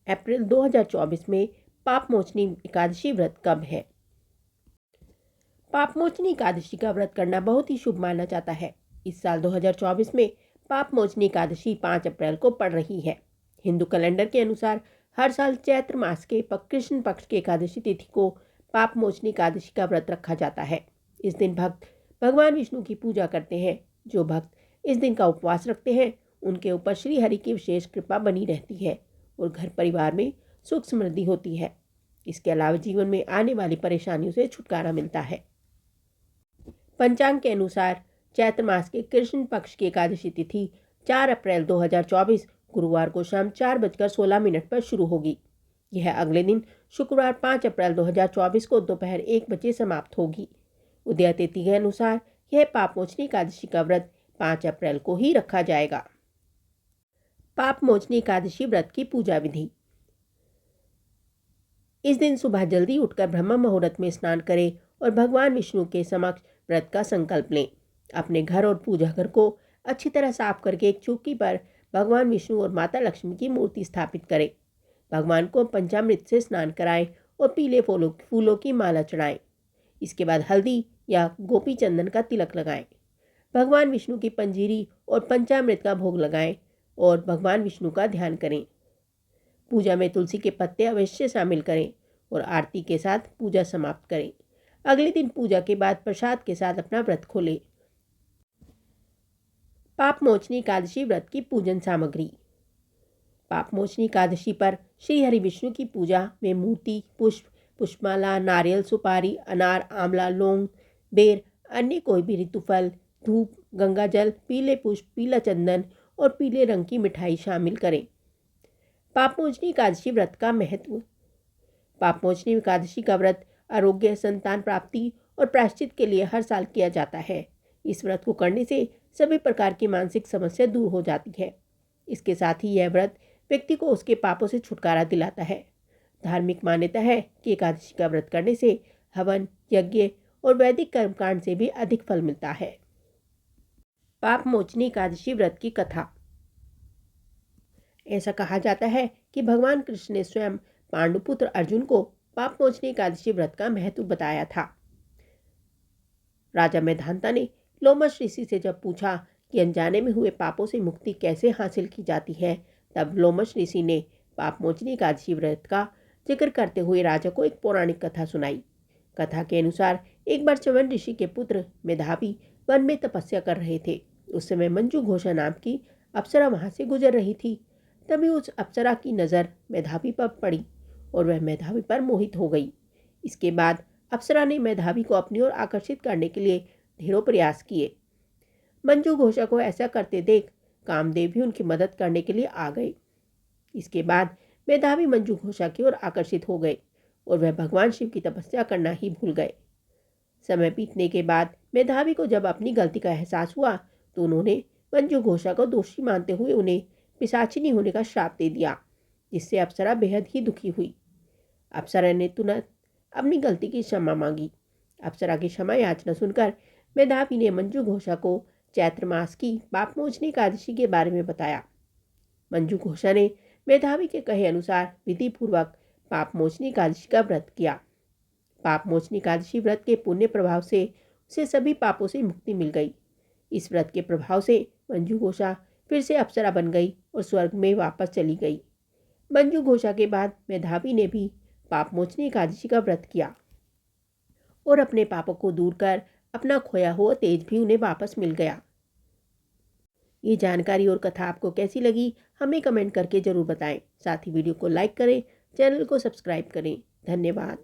अप्रैल 2024 में पापमोचनी एकादशी व्रत कब है? पापमोचनी एकादशी का व्रत करना बहुत ही शुभ माना जाता है। इस साल 2024 में पापमोचनी एकादशी 5 अप्रैल को पड़ रही है। हिंदू कैलेंडर के अनुसार हर साल चैत्र मास के कृष्ण पक्ष की एकादशी तिथि को पापमोचनी एकादशी का व्रत रखा जाता है। इस दिन भक्त भगवान विष्णु की पूजा करते हैं। जो भक्त इस दिन का उपवास रखते हैं उनके ऊपर श्री हरि की विशेष कृपा बनी रहती है और घर परिवार में सुख समृद्धि होती है। इसके अलावा जीवन में आने वाली परेशानियों से छुटकारा मिलता है। पंचांग के अनुसार चैत्र मास के कृष्ण पक्ष की एकादशी तिथि 4 अप्रैल 2024 गुरुवार को शाम 4:16 पर शुरू होगी। यह अगले दिन शुक्रवार 5 अप्रैल 2024 को दोपहर 1 बजे समाप्त होगी। उदय तिथि के अनुसार यह पापमोचनी एकादशी का व्रत 5 अप्रैल को ही रखा जाएगा। पापमोचनी एकादशी व्रत की पूजा विधि। इस दिन सुबह जल्दी उठकर ब्रह्म मुहूर्त में स्नान करें और भगवान विष्णु के समक्ष व्रत का संकल्प लें। अपने घर और पूजा घर को अच्छी तरह साफ करके एक चौकी पर भगवान विष्णु और माता लक्ष्मी की मूर्ति स्थापित करें। भगवान को पंचामृत से स्नान कराएं और पीले फूलों की माला चढ़ाएं। इसके बाद हल्दी या गोपी चंदन का तिलक लगाएं। भगवान विष्णु की पंजीरी और पंचामृत का भोग लगाएं और भगवान विष्णु का ध्यान करें। पूजा में तुलसी के पत्ते अवश्य शामिल करें और आरती के साथ पूजा समाप्त करें। अगले दिन पूजा के बाद प्रसाद के साथ अपना व्रत खोलें। पापमोचनी एकादशी व्रत की पूजन सामग्री। पापमोचनी एकादशी पर श्री हरि विष्णु की पूजा में मूर्ति, पुष्प, पुष्पमाला, नारियल, सुपारी, अनार, आंवला, लौंग, बेर, अन्य कोई भी ऋतुफल, धूप, गंगाजल, पीले पुष्प, पीला चंदन और पीले रंग की मिठाई शामिल करें। पापमोचनी एकादशी व्रत का महत्व। पापमोचनी एकादशी का व्रत आरोग्य, संतान प्राप्ति और प्रायश्चित के लिए हर साल किया जाता है। इस व्रत को करने से सभी प्रकार की मानसिक समस्या दूर हो जाती है। इसके साथ ही यह व्रत व्यक्ति को उसके पापों से छुटकारा दिलाता है। धार्मिक मान्यता है कि एकादशी का व्रत करने से हवन, यज्ञ और वैदिक कर्मकांड से भी अधिक फल मिलता है। पापमोचनी एकादशी व्रत की कथा। ऐसा कहा जाता है कि भगवान कृष्ण ने स्वयं पांडुपुत्र अर्जुन को पापमोचनी एकादशी व्रत का महत्व बताया था। राजा मेधांता ने लोमश ऋषि से जब पूछा कि अनजाने में हुए पापों से मुक्ति कैसे हासिल की जाती है, तब लोमश ऋषि ने पापमोचनी एकादशी व्रत का जिक्र करते हुए राजा को एक पौराणिक कथा सुनाई। कथा के अनुसार एक बार च्यवन ऋषि के पुत्र मेधावी वन में तपस्या कर रहे थे। उस समय मंजू घोषा नाम की अप्सरा वहां से गुजर रही थी। तभी उस अप्सरा की नज़र मेधावी पर पड़ी और वह मेधावी पर मोहित हो गई। इसके बाद अप्सरा ने मेधावी को अपनी ओर आकर्षित करने के लिए ढेरों प्रयास किए। मंजू घोषा को ऐसा करते देख कामदेव भी उनकी मदद करने के लिए आ गए। इसके बाद मेधावी मंजू घोषा की ओर आकर्षित हो गए और वह भगवान शिव की तपस्या करना ही भूल गए। समय बीतने के बाद मेधावी को जब अपनी गलती का एहसास हुआ तो उन्होंने मंजू घोषा को दोषी मानते हुए उन्हें पिशाचिनी होने का श्राप दे दिया, जिससे अप्सरा बेहद ही दुखी हुई। अप्सरा ने तुरंत अपनी गलती की क्षमा मांगी। अप्सरा की क्षमा याचना सुनकर मेधावी ने मंजू घोषा को चैत्र मास की पापमोचनी एकादशी के बारे में बताया। मंजू घोषा ने मेधावी के कहे अनुसार विधि पूर्वक पापमोचनी एकादशी का व्रत किया। पापमोचनी एकादशी व्रत के पुण्य प्रभाव से उसे सभी पापों से मुक्ति मिल गई। इस व्रत के प्रभाव से मंजू घोषा फिर से अप्सरा बन गई और स्वर्ग में वापस चली गई। मंजू घोषा के बाद मेधावी ने भी पापमोचनी एकादशी का व्रत किया और अपने पापों को दूर कर अपना खोया हुआ तेज भी उन्हें वापस मिल गया। ये जानकारी और कथा आपको कैसी लगी हमें कमेंट करके जरूर बताएं। साथ ही वीडियो को लाइक करें, चैनल को सब्सक्राइब करें। धन्यवाद।